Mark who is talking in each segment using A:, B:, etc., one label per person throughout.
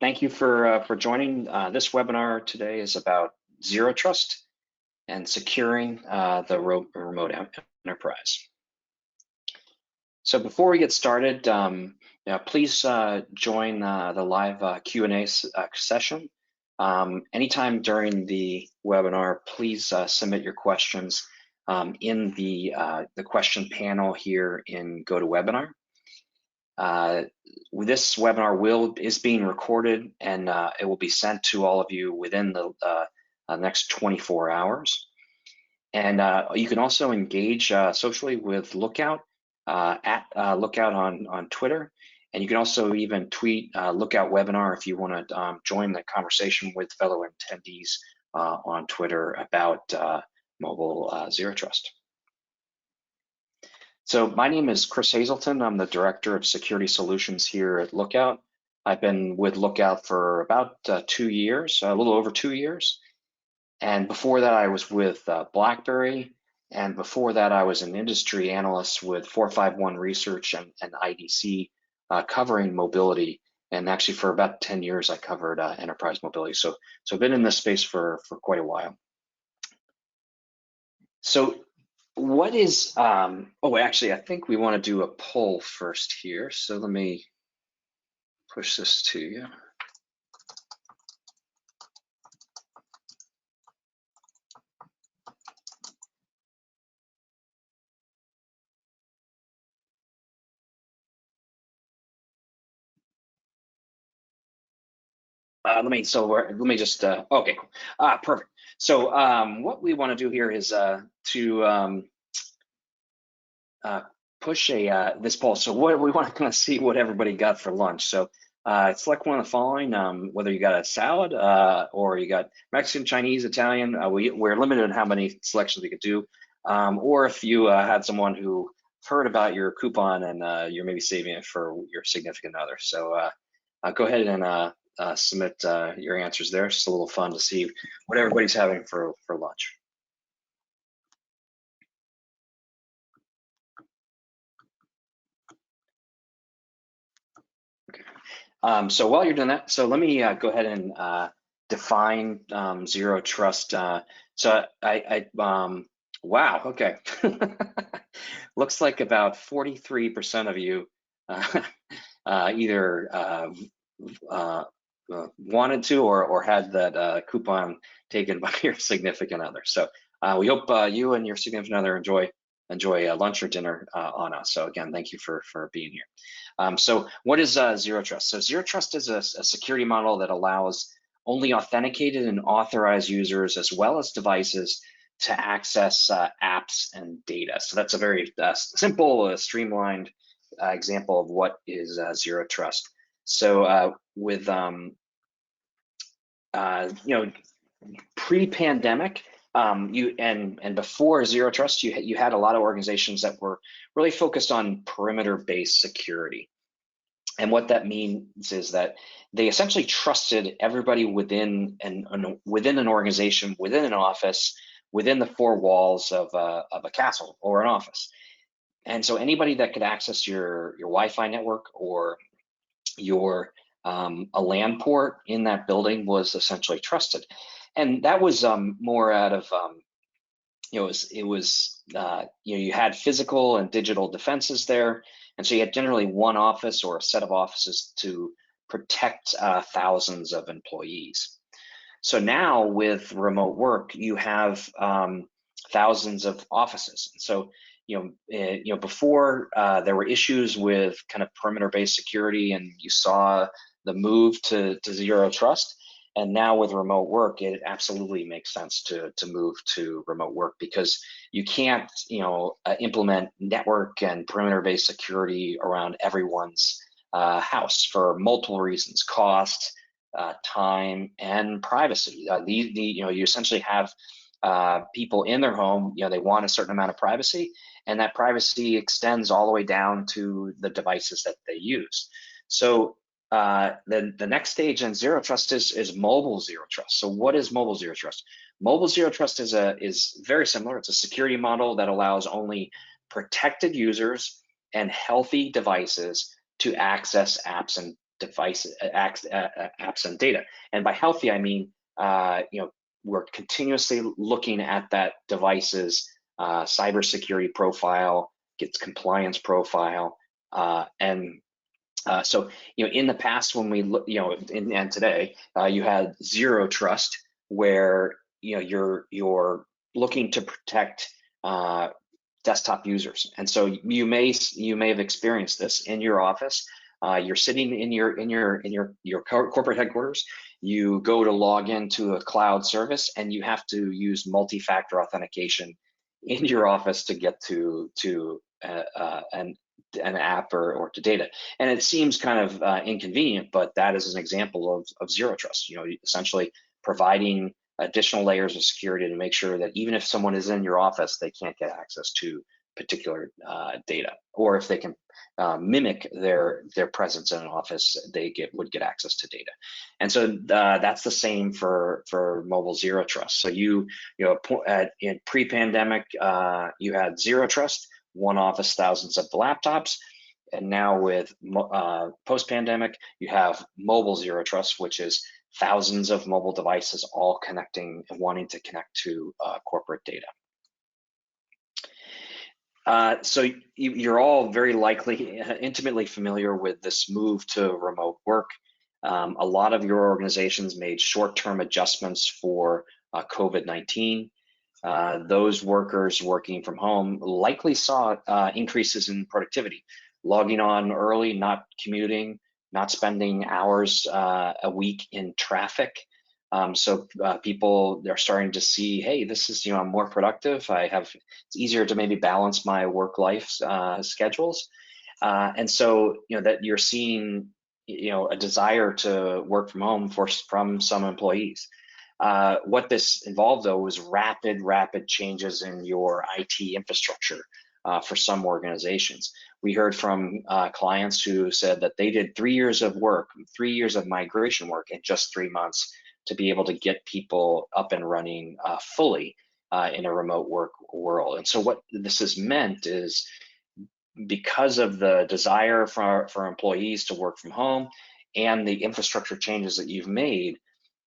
A: Thank you for joining. This webinar today is about Zero Trust and securing the remote enterprise. So before we get started, please join the live Q&A session. Anytime during the webinar, please submit your questions in the question panel here in GoToWebinar. This webinar is being recorded, and it will be sent to all of you within the next 24 hours. And you can also engage socially with Lookout at Lookout on Twitter, and you can also even tweet Lookout Webinar if you want to join the conversation with fellow attendees on Twitter about mobile Zero Trust. So my name is Chris Hazelton. I'm the Director of Security Solutions here at Lookout. I've been with Lookout for about 2 years, a little over 2 years. And before that, I was with BlackBerry. And before that, I was an industry analyst with 451 Research and IDC covering mobility. And actually for about 10 years, I covered enterprise mobility. So I've been in this space for quite a while. So what is, oh, actually, I think we want to do a poll first here. So let me push this to you. Let me just, okay, cool. Perfect. So what we want to do here is to push this poll. So what we want to kind of see what everybody got for lunch. So select one of the following, whether you got a salad or you got Mexican, Chinese, Italian. We're limited on how many selections we could do. Or if you had someone who heard about your coupon and you're maybe saving it for your significant other. So go ahead and submit your answers there. It's just a little fun to see what everybody's having for lunch. Okay. So while you're doing that, so let me go ahead and define Zero Trust. So wow, okay. Looks like about 43% of you either wanted to or had that coupon taken by your significant other. So we hope you and your significant other enjoy lunch or dinner on us. So again, thank you for being here. So what is Zero Trust? So Zero Trust is a security model that allows only authenticated and authorized users as well as devices to access apps and data. So that's a very simple, streamlined example of what is Zero Trust. So with pre-pandemic, and before Zero Trust, you had a lot of organizations that were really focused on perimeter-based security. And what that means is that they essentially trusted everybody within an organization, within an office, within the four walls of a castle or an office. And so anybody that could access your Wi-Fi network or your a LAN port in that building was essentially trusted. And that was more out of you had physical and digital defenses there, and so you had generally one office or a set of offices to protect thousands of employees. So now with remote work, you have thousands of offices. So before there were issues with kind of perimeter-based security, and you saw the move to Zero Trust. And now with remote work, it absolutely makes sense to move to remote work, because you can't implement network and perimeter-based security around everyone's house for multiple reasons: cost, time, and privacy. You essentially have people in their home. They want a certain amount of privacy, and that privacy extends all the way down to the devices that they use. So the next stage in Zero Trust is mobile Zero Trust. So what is mobile Zero Trust? Mobile Zero Trust is very similar. It's a security model that allows only protected users and healthy devices to access apps device apps and data. And by healthy, I mean, we're continuously looking at that device's cybersecurity profile, its compliance profile, and so, in the past, when we look, and today, you had zero trust, where you're looking to protect desktop users, and so you may have experienced this in your office. You're sitting in your corporate headquarters. You go to log into a cloud service, and you have to use multi-factor authentication in your office to get to an app or to data. And it seems kind of inconvenient, but that is an example of zero trust. Essentially providing additional layers of security to make sure that even if someone is in your office, they can't get access to particular data, or if they can mimic their presence in an office, they would get access to data. And so that's the same for mobile zero trust. So in pre-pandemic, you had zero trust, one office, thousands of laptops. And now with post-pandemic, you have mobile zero trust, which is thousands of mobile devices all connecting and wanting to connect to corporate data. So you're all very likely intimately familiar with this move to remote work. A lot of your organizations made short-term adjustments for COVID-19. Those workers working from home likely saw increases in productivity, logging on early, not commuting, not spending hours a week in traffic. So people, they're starting to see, hey, this is, I'm more productive. It's easier to maybe balance my work-life schedules. And so, that you're seeing, a desire to work from home from some employees. What this involved, though, was rapid changes in your IT infrastructure for some organizations. We heard from clients who said that they did 3 years of work, 3 years of migration work in just 3 months to be able to get people up and running fully in a remote work world. And so what this has meant is, because of the desire for employees to work from home and the infrastructure changes that you've made,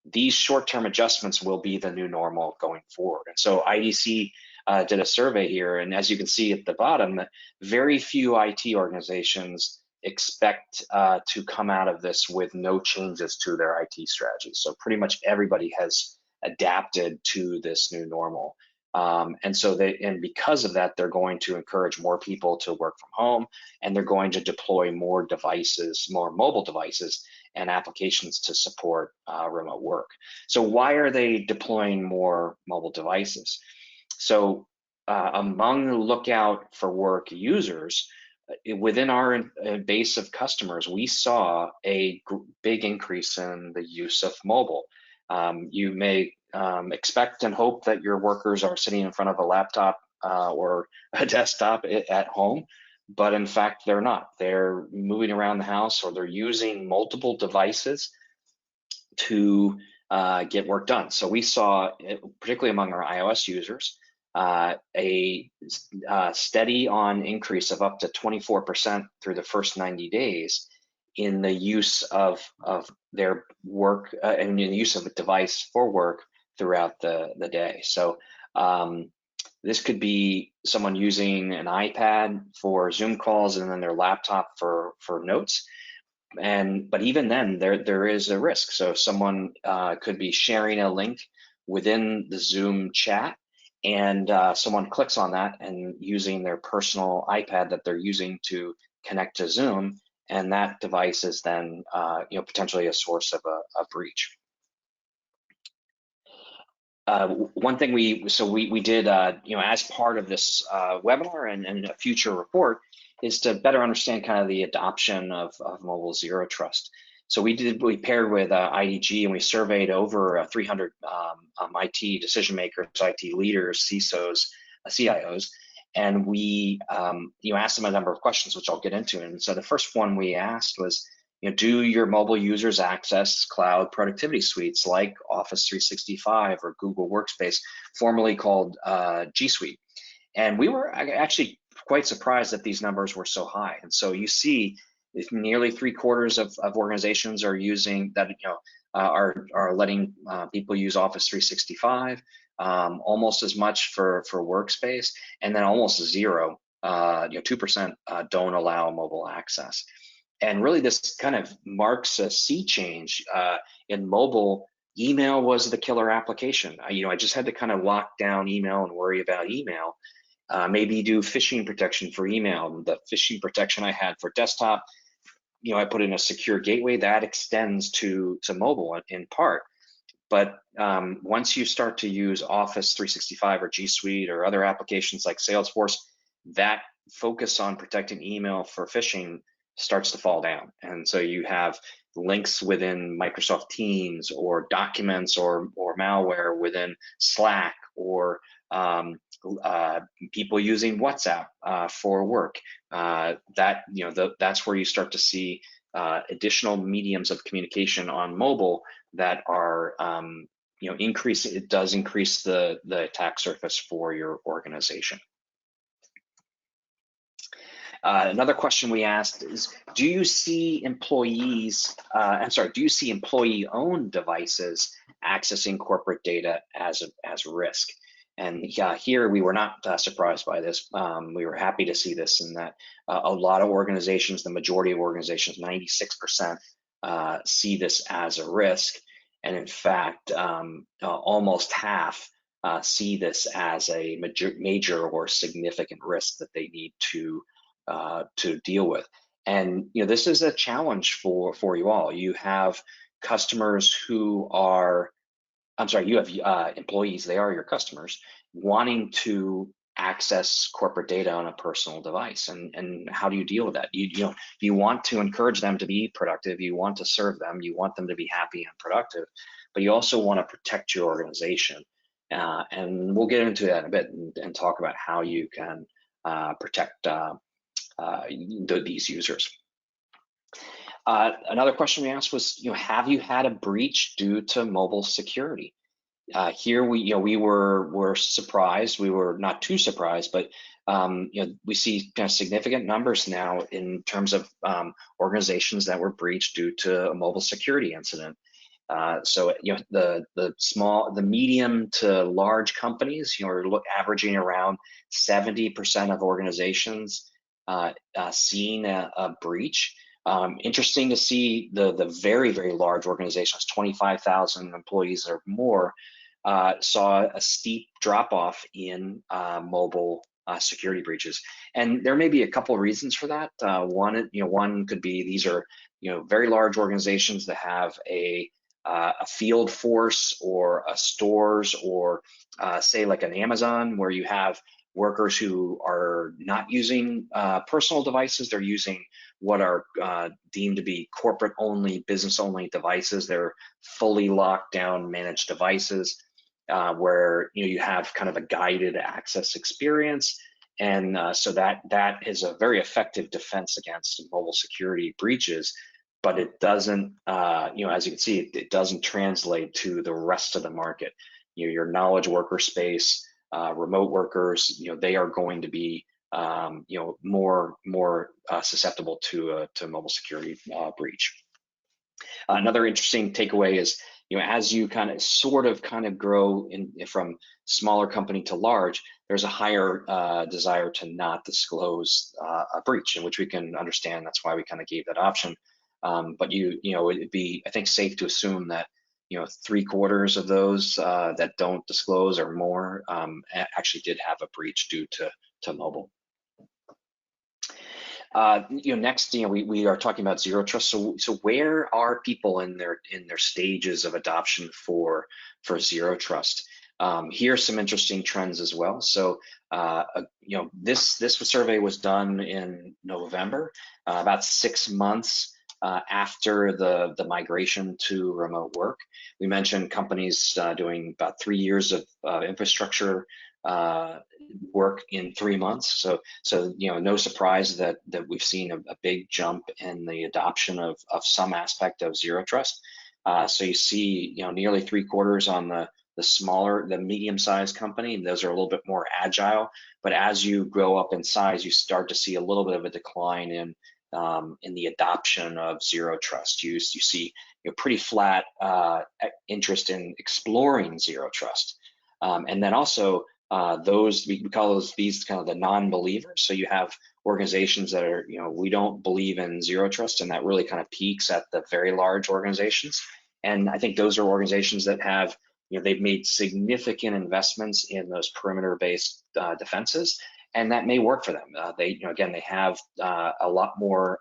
A: these short-term adjustments will be the new normal going forward. And so IDC did a survey here, and as you can see at the bottom, very few IT organizations expect to come out of this with no changes to their IT strategy. So pretty much everybody has adapted to this new normal. And because of that, they're going to encourage more people to work from home, and they're going to deploy more devices, more mobile devices and applications to support remote work. So why are they deploying more mobile devices? So among the Lookout for Work users, within our base of customers, we saw a big increase in the use of mobile. You may expect and hope that your workers are sitting in front of a laptop or a desktop at home, but in fact, they're not. They're moving around the house, or they're using multiple devices to get work done. So we saw, particularly among our iOS users, a steady on increase of up to 24% through the first 90 days in the use of their work and in the use of a device for work throughout the day. So this could be someone using an iPad for Zoom calls and then their laptop for notes. But even then, there is a risk. So someone could be sharing a link within the Zoom chat, and someone clicks on that and using their personal iPad that they're using to connect to Zoom, and that device is then potentially a source of a breach. One thing we did as part of this webinar and a future report is to better understand kind of the adoption of mobile zero trust. So we paired with IDG, and we surveyed over 300 IT decision makers, IT leaders, CISOs, CIOs, and we asked them a number of questions, which I'll get into. And so the first one we asked was, do your mobile users access cloud productivity suites like Office 365 or Google Workspace, formerly called G Suite? And we were actually quite surprised that these numbers were so high. And so you see, if nearly 3/4 of organizations are using that, are letting people use Office 365, almost as much for workspace, and then almost zero, 2% don't allow mobile access. And really, this kind of marks a sea change. In mobile, email was the killer application. I just had to kind of lock down email and worry about email. Maybe do phishing protection for email. The phishing protection I had for desktop, I put in a secure gateway that extends to mobile in part. But once you start to use Office 365 or G Suite or other applications like Salesforce, that focus on protecting email for phishing starts to fall down. And so you have links within Microsoft Teams, or documents or malware within Slack, or people using WhatsApp for work. That's where you start to see additional mediums of communication on mobile that are it does increase the attack surface for your organization. Another question we asked is, do you see employee-owned devices accessing corporate data as risk? And here we were not surprised by this. We were happy to see this, in that a lot of organizations, the majority of organizations, 96%, see this as a risk. And in fact, almost half see this as a major or significant risk that they need to deal with. And this is a challenge for you all. You have customers who are, you have employees, they are your customers, wanting to access corporate data on a personal device. And how do you deal with that? You want to encourage them to be productive, you want to serve them, you want them to be happy and productive, but you also want to protect your organization. And we'll get into that in a bit and talk about how you can protect these users. Another question we asked was, have you had a breach due to mobile security? Here we were surprised. We were not too surprised, but we see kind of significant numbers now in terms of organizations that were breached due to a mobile security incident. So the medium to large companies, are averaging around 70% of organizations seeing a breach. Interesting to see the very, very large organizations, 25,000 employees or more, saw a steep drop off in mobile security breaches. And there may be a couple of reasons for that. One could be these are very large organizations that have a field force, or a stores, or say like an Amazon, where you have workers who are not using personal devices. They're using what are deemed to be corporate only, business only devices. They're fully locked down managed devices, where you have kind of a guided access experience. And so that is a very effective defense against mobile security breaches. But it doesn't, as you can see, it doesn't translate to the rest of the market. Your knowledge worker space, remote workers, they are going to be, more susceptible to mobile security breach. Another interesting takeaway is, as you kind of grow from smaller company to large, there's a higher desire to not disclose a breach, in which we can understand. That's why we kind of gave that option. But it'd be, I think, safe to assume that 3/4 of those that don't disclose or more actually did have a breach due to mobile. Next, we are talking about zero trust. So where are people in their stages of adoption for zero trust? Here are some interesting trends as well. So this survey was done in November, about 6 months after the migration to remote work. We mentioned companies doing about 3 years of infrastructure work in 3 months. So no surprise that we've seen a big jump in the adoption of some aspect of zero trust. So you see, nearly 3/4 on the medium-sized company, and those are a little bit more agile. But as you grow up in size, you start to see a little bit of a decline in the adoption of zero trust use. You see pretty flat interest in exploring zero trust. And then also we call these kind of the non-believers. So you have organizations that are, we don't believe in zero trust, and that really kind of peaks at the very large organizations. And I think those are organizations that have, they've made significant investments in those perimeter-based defenses, and that may work for them. They, again, they have a lot more,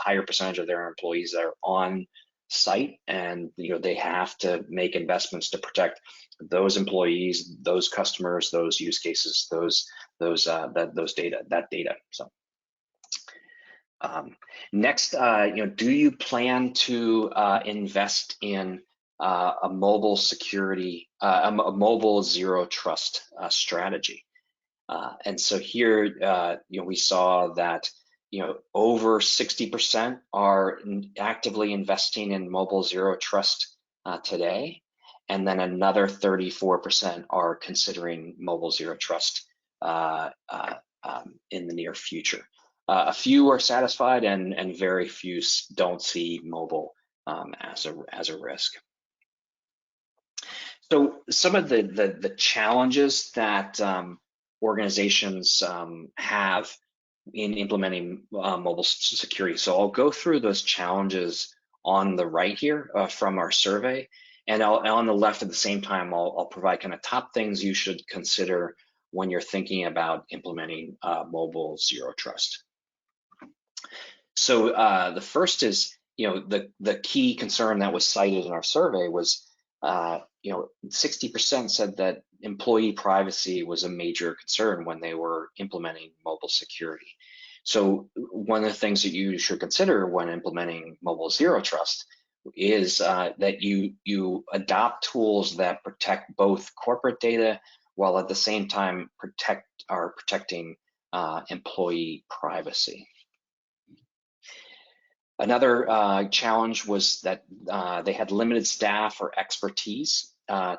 A: higher percentage of their employees that are on site, and they have to make investments to protect those employees, those customers, those use cases, that data. So next, do you plan to invest in a mobile security, a mobile zero trust strategy? And so here, we saw that over 60% are actively investing in mobile zero trust today, and then another 34% are considering mobile zero trust in the near future. A few are satisfied, and very few don't see mobile as a risk. So some of the challenges that organizations have in implementing mobile security. So I'll go through those challenges on the right here from our survey, and on the left at the same time, I'll provide kind of top things you should consider when you're thinking about implementing mobile zero trust. So the first is, the key concern that was cited in our survey was, 60% said that employee privacy was a major concern when they were implementing mobile security. So one of the things that you should consider when implementing mobile zero trust is that you adopt tools that protect both corporate data while at the same time protecting employee privacy. Another challenge was that they had limited staff or expertise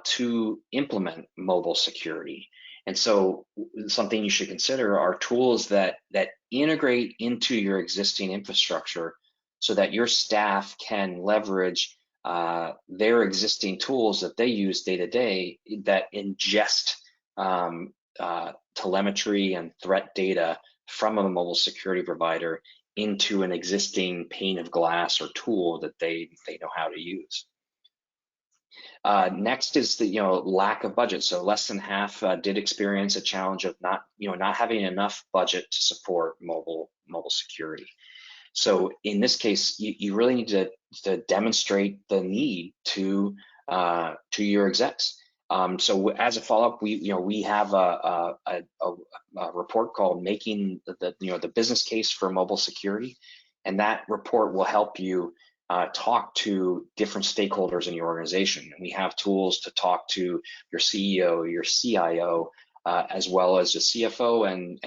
A: to implement mobile security. And so something you should consider are tools that integrate into your existing infrastructure so that your staff can leverage their existing tools that they use day to day that ingest telemetry and threat data from a mobile security provider into an existing pane of glass or tool that they know how to use. Next is the lack of budget. So less than half did experience a challenge of not having enough budget to support mobile security. So in this case, you really need to demonstrate the need to your execs. So as a follow-up, we have a report called "Making the Business Case for Mobile Security," and that report will help you talk to different stakeholders in your organization. And we have tools to talk to your CEO, your CIO, as well as the CFO and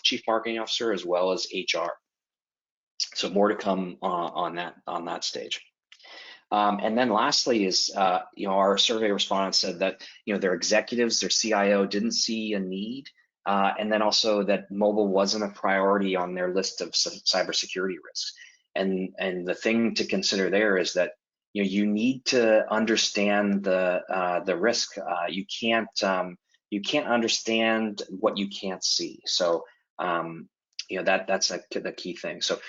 A: chief marketing officer, as well as HR. So more to come on that stage. And then lastly is, our survey respondents said that, their executives, their CIO didn't see a need, and then also that mobile wasn't a priority on their list of cybersecurity risks. And the thing to consider there is that, you need to understand the risk. You can't understand what you can't see. So, that's the key thing. So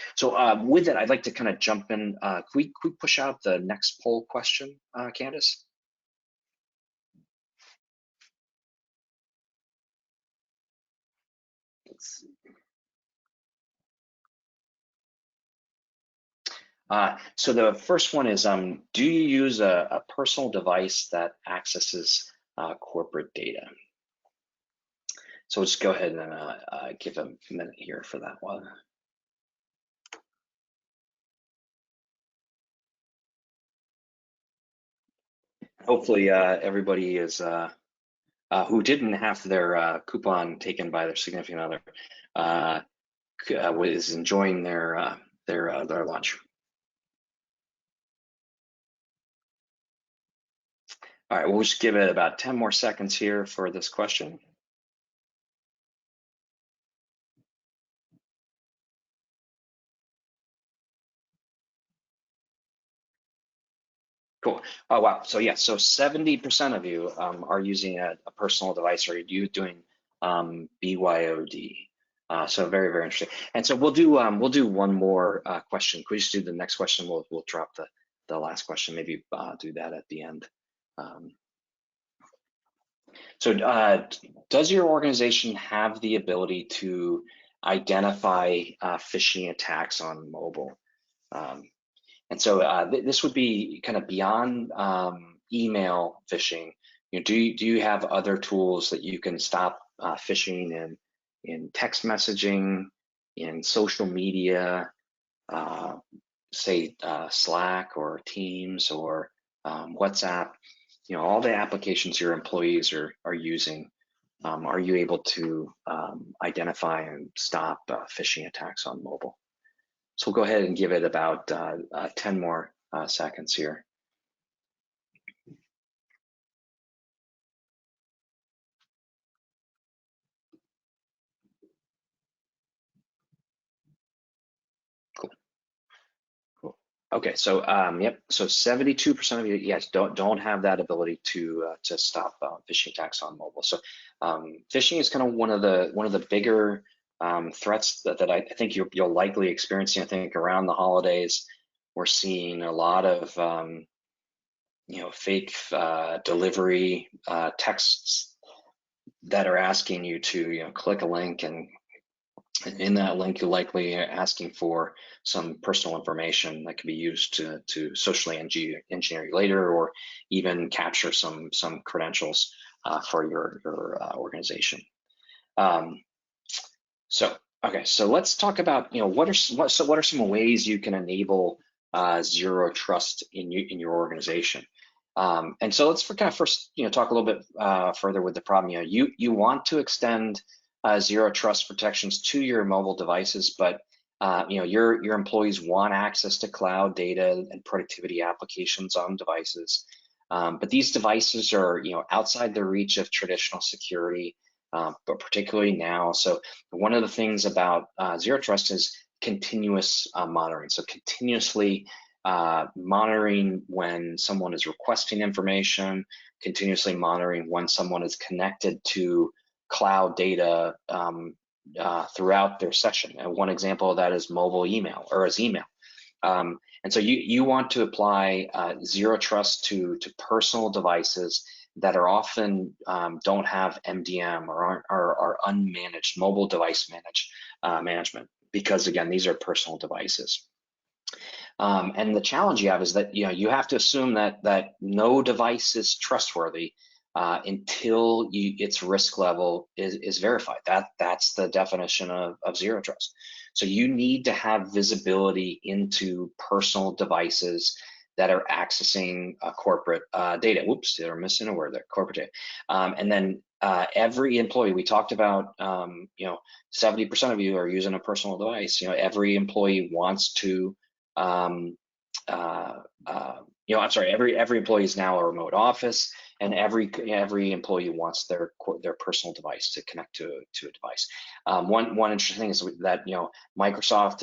A: with it, I'd like to kind of jump in. Can we push out the next poll question, Candace? Let's see. So the first one is, do you use a personal device that accesses corporate data? So let's go ahead and give a minute here for that one. Hopefully everybody is who didn't have their coupon taken by their significant other is enjoying their lunch. All right, we'll just give it about 10 more seconds here for this question. Cool. Oh, wow. So yeah, so 70% of you are using a personal device, or you doing BYOD. So very, very interesting. And so we'll do one more question. Could we just do the next question? We'll drop the last question. Maybe do that at the end. Does your organization have the ability to identify phishing attacks on mobile? And so this would be kind of beyond email phishing. You know, do you have other tools that you can stop phishing in text messaging, in social media, say Slack or Teams or WhatsApp? You know, all the applications your employees are using. Are you able to identify and stop phishing attacks on mobile? So we'll go ahead and give it about 10 more seconds here. Cool. Cool. Okay, so yep, so 72% of you, yes, don't have that ability to stop phishing attacks on mobile. So phishing is kind of one of the bigger threats that I think you'll likely experience. I think around the holidays, we're seeing a lot of you know, fake delivery texts that are asking you to, you know, click a link, and in that link you're likely asking for some personal information that can be used to socially engineer you later, or even capture some credentials for your organization. So okay, so let's talk about, you know, what are some ways you can enable zero trust in your organization. And so let's kind of first, you know, talk a little bit further with the problem. You know, you want to extend zero trust protections to your mobile devices, but you know, your employees want access to cloud data and productivity applications on devices. But these devices are, you know, outside the reach of traditional security, but particularly now. So one of the things about zero trust is continuous monitoring. So continuously monitoring when someone is requesting information, continuously monitoring when someone is connected to cloud data throughout their session. And one example of that is mobile email, or as email. And so you want to apply zero trust to personal devices that are often don't have MDM or are unmanaged, mobile device management, because again, these are personal devices. And the challenge you have is that, you know, you have to assume that no device is trustworthy until its risk level is verified. That's the definition of zero trust. So you need to have visibility into personal devices that are accessing corporate data. Whoops, they're missing a word there, corporate data. And then every employee, we talked about, you know, 70% of you are using a personal device. You know, every employee wants to, you know, I'm sorry, every employee is now a remote office, and every employee wants their personal device to connect to a device. One interesting thing is that, you know, Microsoft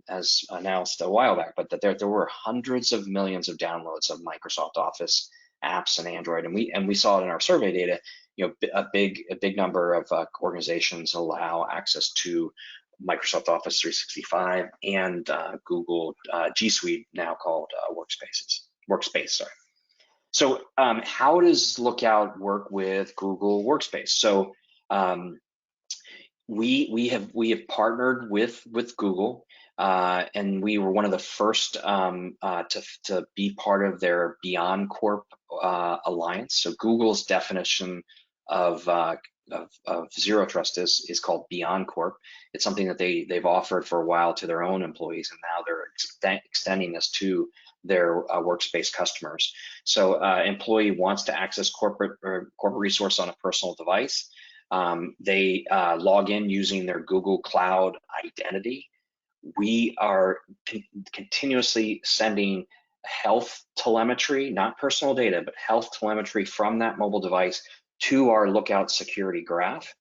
A: has announced a while back, but that there were hundreds of millions of downloads of Microsoft Office apps and Android, and we saw it in our survey data. You know, a big number of organizations allow access to Microsoft Office 365 and Google G Suite, now called Workspace. Sorry. So how does Lookout work with Google Workspace? So we have partnered with Google, and we were one of the first to be part of their Beyond Corp alliance. So Google's definition of zero trust is called Beyond Corp. It's something that they've offered for a while to their own employees, and now they're extending this to their workspace customers. So employee wants to access corporate resource on a personal device. They log in using their Google Cloud identity. We are continuously sending health telemetry, not personal data, but health telemetry from that mobile device to our Lookout security graph.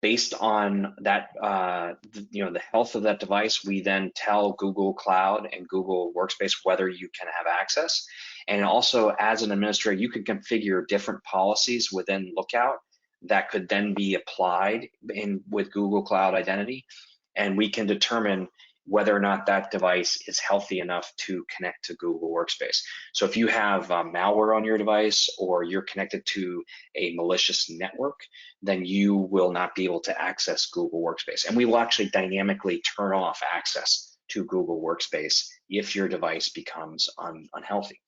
A: Based on that, the health of that device, we then tell Google Cloud and Google Workspace whether you can have access. And also, as an administrator, you can configure different policies within Lookout that could then be applied with Google Cloud Identity, and we can determine whether or not that device is healthy enough to connect to Google Workspace. So if you have malware on your device, or you're connected to a malicious network, then you will not be able to access Google Workspace. And we will actually dynamically turn off access to Google Workspace if your device becomes unhealthy.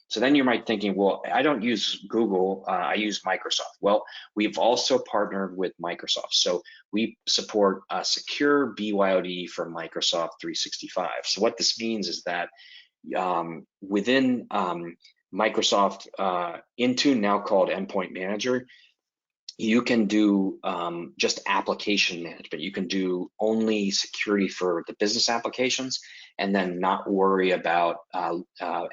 A: So then you might be thinking, well, I don't use Google, I use Microsoft. Well, we've also partnered with Microsoft. So we support secure BYOD for Microsoft 365. So what this means is that within Microsoft Intune, now called Endpoint Manager, you can do just application management. You can do only security for the business applications, and then not worry about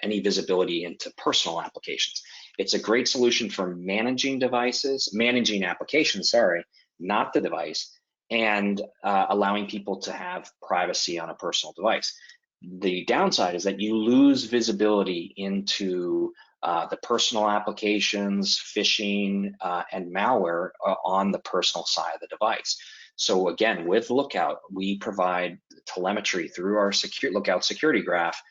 A: any visibility into personal applications. It's a great solution for managing applications, sorry, not the device, and allowing people to have privacy on a personal device. The downside is that you lose visibility into the personal applications, phishing, and malware on the personal side of the device. So again, with Lookout, we provide telemetry through our Lookout security graph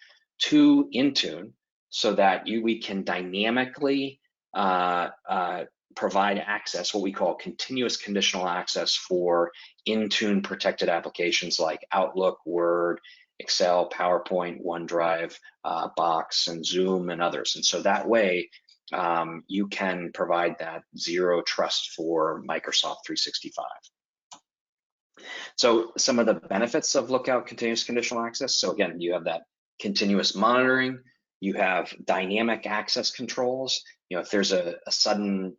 A: to Intune, so that we can dynamically provide access, what we call continuous conditional access, for Intune protected applications like Outlook, Word, Excel, PowerPoint, OneDrive, Box, and Zoom, and others. And so that way, you can provide that zero trust for Microsoft 365. So some of the benefits of Lookout Continuous Conditional Access. So again, you have that continuous monitoring, you have dynamic access controls. If there's a sudden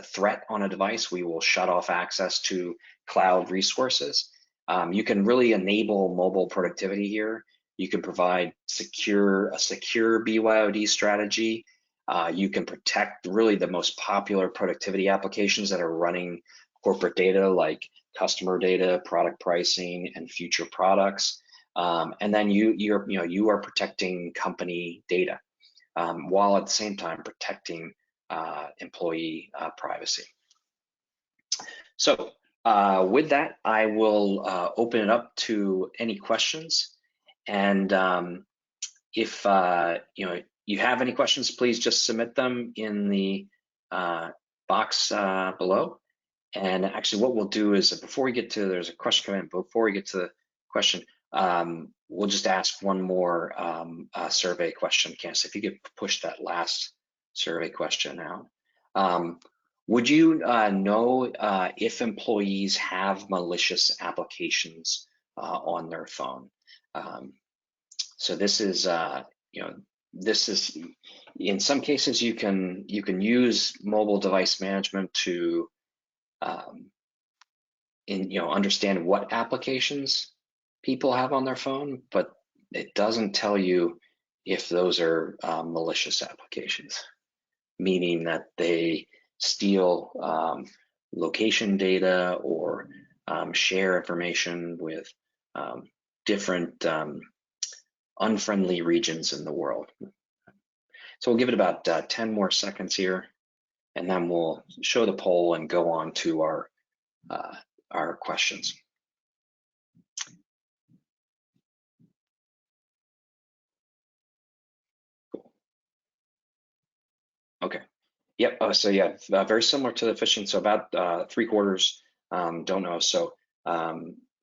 A: threat on a device, we will shut off access to cloud resources. You can really enable mobile productivity here. You can provide a secure BYOD strategy. You can protect really the most popular productivity applications that are running corporate data, like customer data, product pricing, and future products. And then you are protecting company data, while at the same time protecting employee privacy. So with that, I will open it up to any questions. And if you have any questions, please just submit them in the box below. And actually, what we'll do is, before we get to, there's a question coming in, before we get to the question, we'll just ask one more survey question. Candace, if you could push that last survey question out. Would you know if employees have malicious applications on their phone? So this is, this is, in some cases, you can use mobile device management to understand what applications people have on their phone, but it doesn't tell you if those are malicious applications, meaning that they steal location data or share information with different unfriendly regions in the world. So we'll give it about 10 more seconds here, and then we'll show the poll and go on to our questions. Cool. Okay. Yep. So yeah, very similar to the phishing. So about 3/4 don't know. So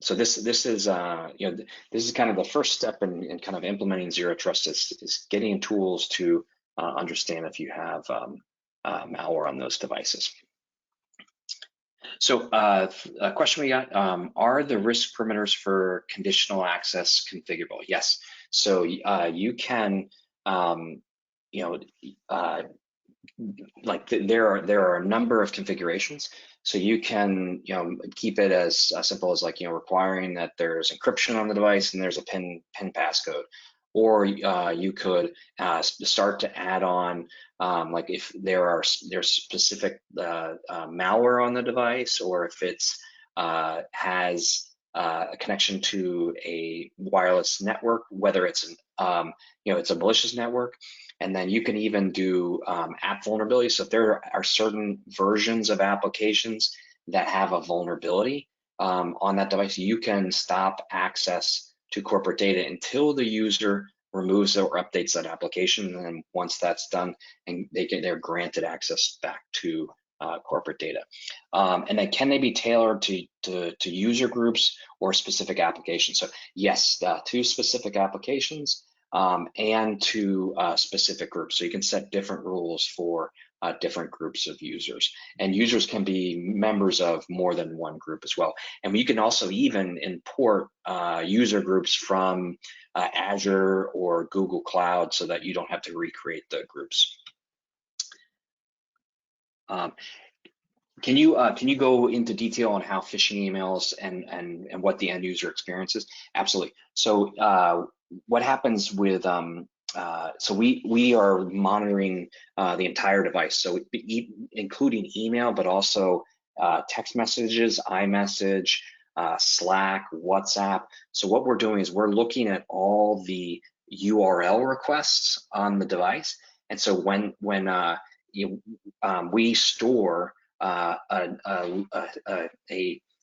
A: so this is this is kind of the first step in kind of implementing zero trust, is getting tools to understand if you have malware on those devices. So a question we got, are the risk perimeters for conditional access configurable? Yes. So you can, like there are a number of configurations. So you can keep it as simple as requiring that there's encryption on the device and there's a PIN passcode, or you could start to add on, like if there's specific malware on the device, or if it's has a connection to a wireless network, whether it's it's a malicious network. And then you can even do app vulnerability. So if there are certain versions of applications that have a vulnerability on that device, you can stop access to corporate data until the user removes or updates that application. And then once that's done, and they're granted access back to corporate data. And then can they be tailored to user groups or specific applications? So yes, to specific applications and to specific groups. So you can set different rules for different groups of users. And users can be members of more than one group as well. And you can also even import user groups from Azure or Google Cloud so that you don't have to recreate the groups. Can you go into detail on how phishing emails and what the end user experience is? Absolutely. So what happens with so we are monitoring the entire device, so including email, but also text messages, iMessage, Slack, WhatsApp. So what we're doing is we're looking at all the URL requests on the device, and so when we store a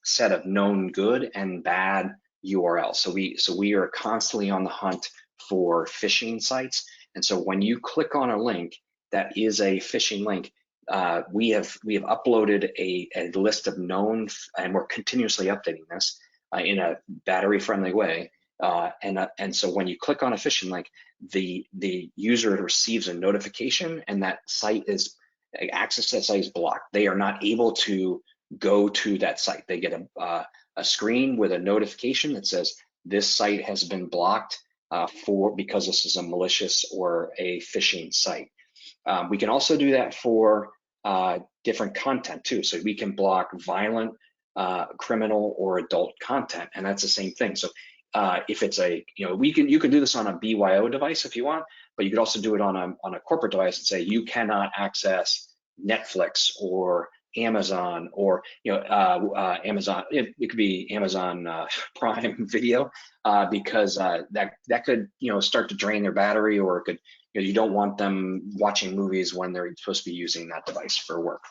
A: set of known good and bad URLs. So we are constantly on the hunt for phishing sites. And so when you click on a link that is a phishing link, we have uploaded a list of known, and we're continuously updating this in a battery-friendly way. And so when you click on a phishing link, the user receives a notification, and that site is access to that site is blocked. They are not able to go to that site. They get a screen with a notification that says this site has been blocked because this is a malicious or a phishing site. We can also do that for different content too. So we can block violent, criminal, or adult content, and that's the same thing. So if it's you can do this on a BYO device if you want, but you could also do it on a corporate device and say you cannot access Netflix or Amazon, or Amazon. It could be Amazon Prime Video because that could start to drain their battery, or it could you don't want them watching movies when they're supposed to be using that device for work.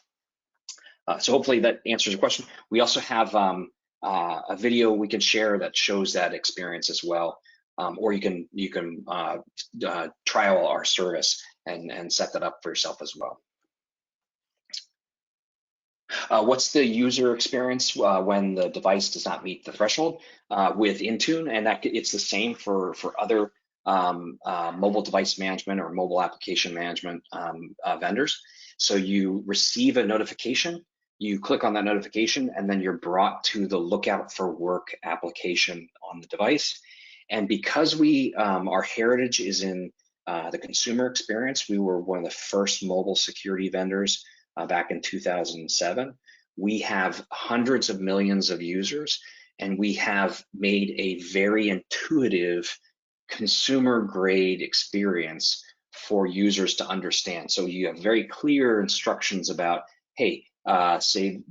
A: So hopefully that answers your question. We also have a video we can share that shows that experience as well, or you can trial our service and set that up for yourself as well. What's the user experience when the device does not meet the threshold with Intune? And it's the same for other mobile device management or mobile application management vendors. So you receive a notification, you click on that notification, and then you're brought to the Lookout for Work application on the device. And because our heritage is in the consumer experience, we were one of the first mobile security vendors back in 2007. We have hundreds of millions of users, and we have made a very intuitive consumer grade experience for users to understand. So you have very clear instructions about, hey, say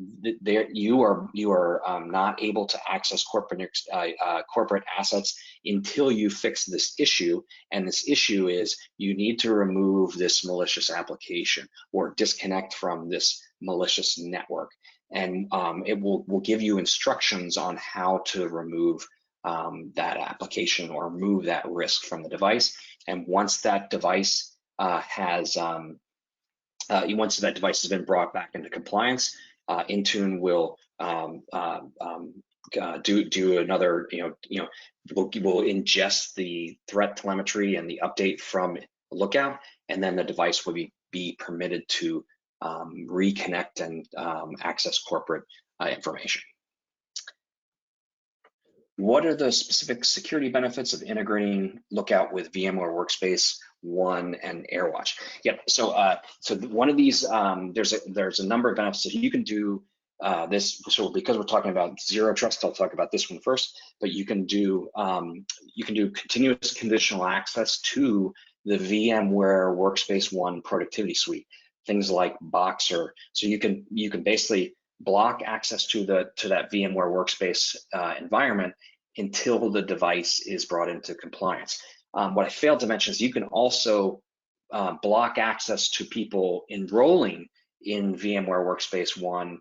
A: you are not able to access corporate assets until you fix this issue, and this issue is you need to remove this malicious application or disconnect from this malicious network, and it will give you instructions on how to remove that application or remove that risk from the device. And once that device once that device has been brought back into compliance, Intune will do another, will ingest the threat telemetry and the update from Lookout, and then the device will be permitted to reconnect and access corporate information. What are the specific security benefits of integrating Lookout with VMware Workspace ONE and AirWatch? Yep. So one of these, there's a number of benefits. So you can do so because we're talking about zero trust, I'll talk about this one first, but you can do continuous conditional access to the VMware Workspace ONE productivity suite, things like Boxer. So you can basically block access to that VMware Workspace environment until the device is brought into compliance. What I failed to mention is you can also block access to people enrolling in VMware Workspace ONE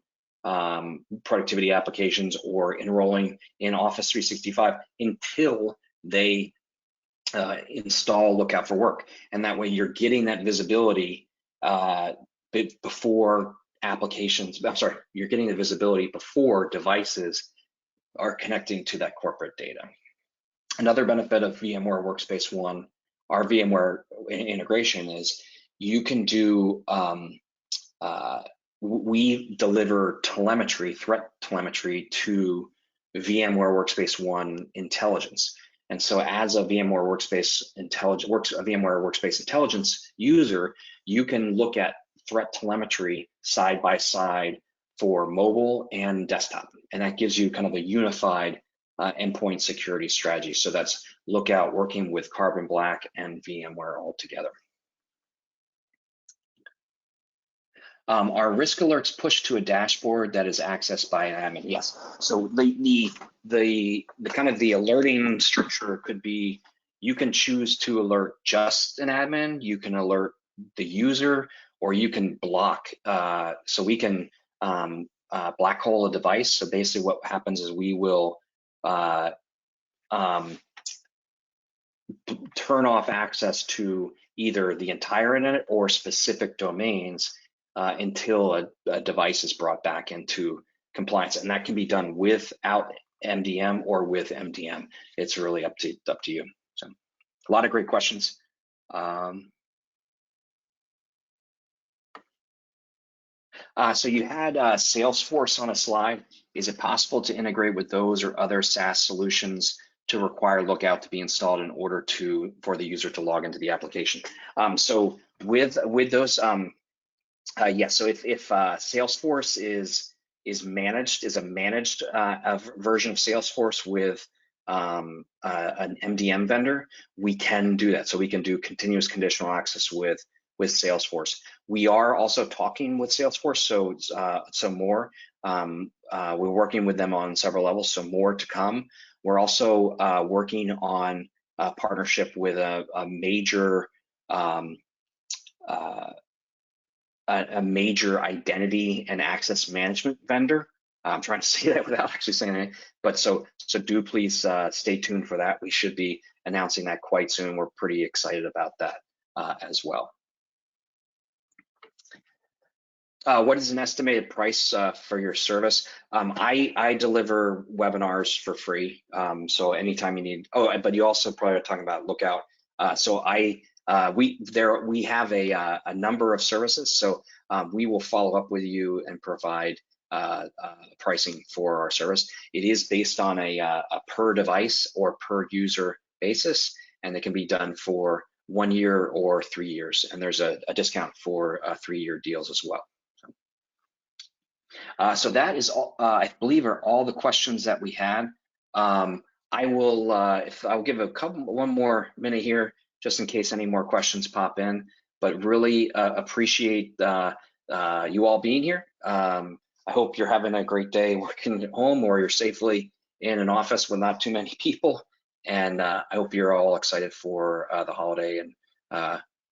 A: productivity applications or enrolling in Office 365 until they install Lookout for Work. And that way you're getting that visibility before applications, you're getting the visibility before devices are connecting to that corporate data. Another benefit of VMware Workspace ONE, our VMware integration, is you can do we deliver telemetry, threat telemetry, to VMware Workspace ONE intelligence. And so as a VMware Workspace Intelligence user, you can look at threat telemetry side by side for mobile and desktop. And that gives you kind of a unified endpoint security strategy. So that's Lookout working with Carbon Black and VMware all together. Are risk alerts pushed to a dashboard that is accessed by an admin? Yes. So the kind of the alerting structure could be, you can choose to alert just an admin, you can alert the user, or you can block. So we can black hole a device. So basically what happens is we will turn off access to either the entire internet or specific domains until a device is brought back into compliance, and that can be done without MDM or with MDM. It's really up to you. So, a lot of great questions. So you had Salesforce on a slide. Is it possible to integrate with those or other SaaS solutions to require Lookout to be installed in order for the user to log into the application? So with those. Yes, so if Salesforce is a managed version of Salesforce with an MDM vendor, we can do that. So we can do continuous conditional access with Salesforce. We are also talking with Salesforce, so more. We're working with them on several levels, so more to come. We're also working on a partnership with a major identity and access management vendor. I'm trying to say that without actually saying it, but so do please stay tuned for that. We should be announcing that quite soon. We're pretty excited about that as well. What is an estimated price for your service? I deliver webinars for free, so anytime you need. Oh, but you also probably are talking about Lookout. So we have a number of services, so we will follow up with you and provide pricing for our service. It is based on a per device or per user basis, and it can be done for 1 year or 3 years, and there's a discount for 3-year deals as well. So that is all, I believe, are all the questions that we had. I'll give one more minute here, just in case any more questions pop in, but really appreciate you all being here. I hope you're having a great day working at home, or you're safely in an office with not too many people. And I hope you're all excited for the holiday and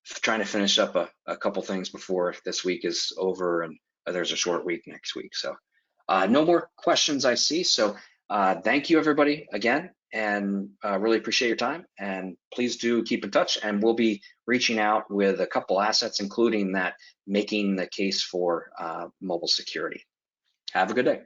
A: trying to finish up a couple things before this week is over and there's a short week next week. So no more questions I see. So thank you everybody again, and really appreciate your time, and please do keep in touch, and we'll be reaching out with a couple assets, including that making the case for mobile security. Have a good day.